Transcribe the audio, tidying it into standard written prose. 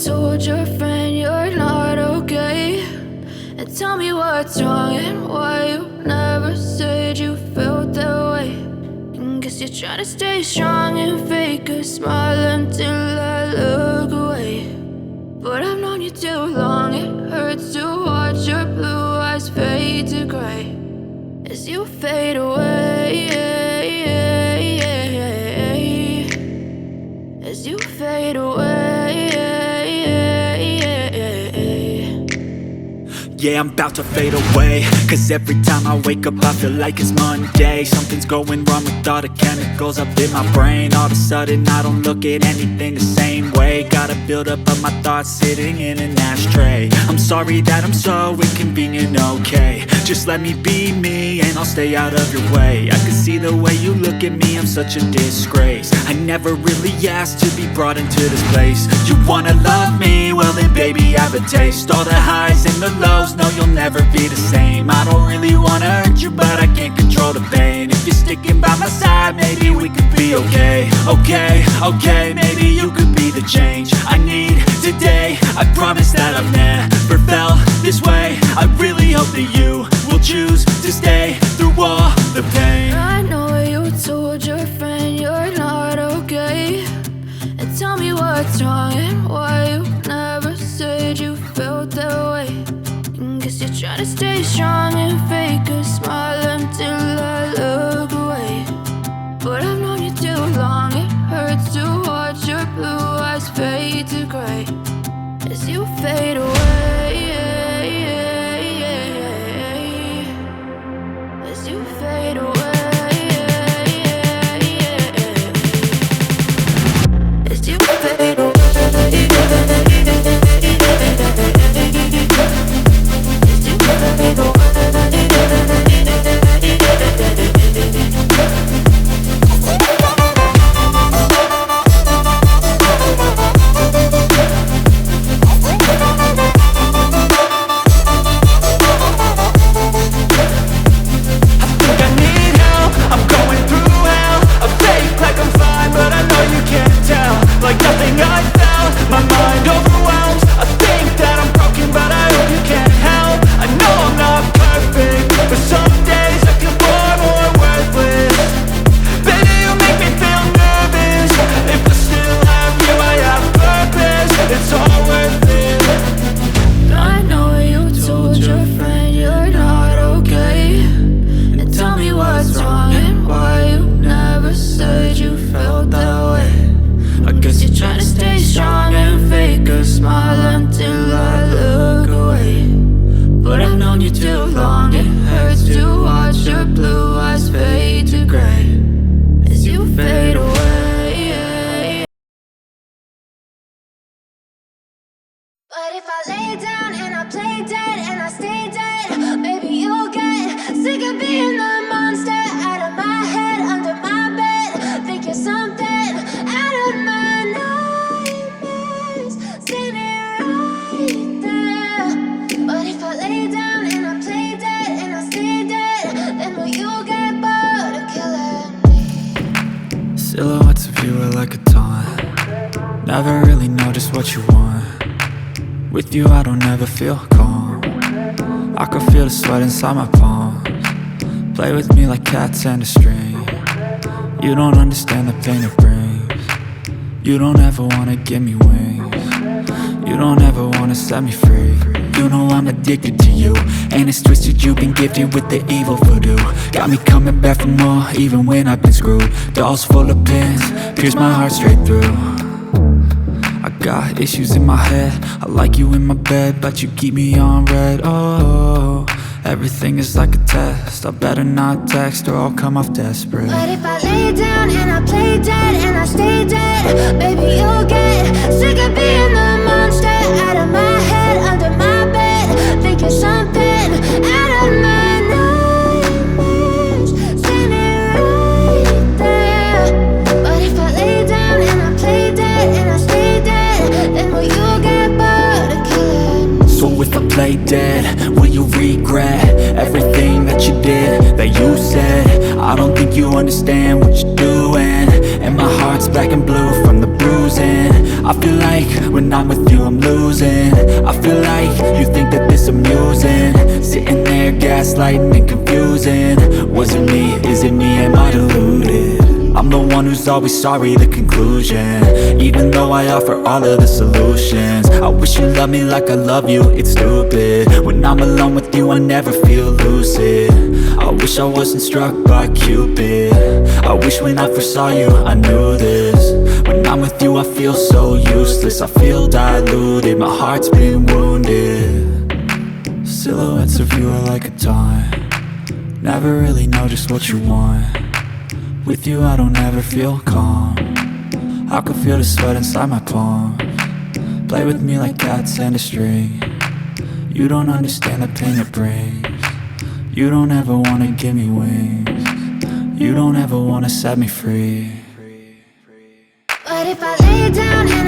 told your friend you're not okay, and tell me what's wrong and why you never said you felt that way. And guess you're trying to stay strong and fake a smile until I look away. But I've known you too long, it hurts to watch your blue eyes fade to gray as you fade away, as you fade away. Yeah, I'm about to fade away, cause every time I wake up I feel like it's Monday. Something's going wrong with all the chemicals up in my brain. All of a sudden I don't look at anything the same way. Gotta build up of my thoughts sitting in an ashtray. I'm sorry that I'm so inconvenient, okay. Just let me be me and I'll stay out of your way. I can see the way you look at me, I'm such a disgrace. I never really asked to be brought into this place. You wanna love me? Well then baby I have a taste. All the highs and the lows, no you'll never be the same. I don't really wanna hurt you but I can't control the pain. If you're sticking by my side maybe we could be okay. Okay, maybe you could be the change I need today. I promise that I've never felt this way. I really hope that you will choose to stay through all the pain. I know you told your friend you're not okay, and tell me what's wrong and why you never said you felt that way. And guess you're trying to stay strong and fake a smile until I look away. But I've known you too long, it hurts to watch your blue eyes fade to gray as you fade away, as you fade away, as you fade away. But if I lay down and I play dead and I stay dead, maybe you'll get sick of being the monster out of my head, under my bed. Think you're something out of my nightmares, standing right there. But if I lay down and I play dead and I stay dead, then will you get bored of killing me? Silhouettes of you are like a taunt. Never really know just what you want. With you I don't ever feel calm. I can feel the sweat inside my palms. Play with me like cats and a string. You don't understand the pain it brings. You don't ever wanna give me wings. You don't ever wanna set me free. You know I'm addicted to you, and it's twisted, you've been gifted with the evil voodoo. Got me coming back for more, even when I've been screwed. Dolls full of pins, pierce my heart straight through. I got issues in my head, I like you in my bed, but you keep me on red. Oh, everything is like a test. I better not text or I'll come off desperate. But if I lay down and I play dead and I stay dead, baby you'll get sick of being the monster out of my head, under my bed. Think you're something out of my nightmares, standing right there. But if I lay down and I play dead and I stay dead, then will you get bored of killing me? So if I play dead, will you regret everything that you did, that you said? I don't think you understand what you're doing, and my heart's black and blue from the bruising. I feel like when I'm with you I'm losing. I feel like you think that this amusing, sitting there gaslighting and confusing. Was it me? Is it me? Am I deluded? I'm the one who's always sorry, the conclusion. Even though I offer all of the solutions, I wish you loved me like I love you, it's stupid. When I'm alone with you I never feel lucid. I wish I wasn't struck by Cupid. I wish when I first saw you I knew this. When I'm with you I feel so useless, I feel diluted, my heart's been wounded. Silhouettes of you are like a taunt, never really know just what you want. With you I don't ever feel calm, I can feel the sweat inside my palm. Play with me like cats and a string, you don't understand the pain it brings. You don't ever wanna give me wings, you don't ever wanna set me free. But if I lay down and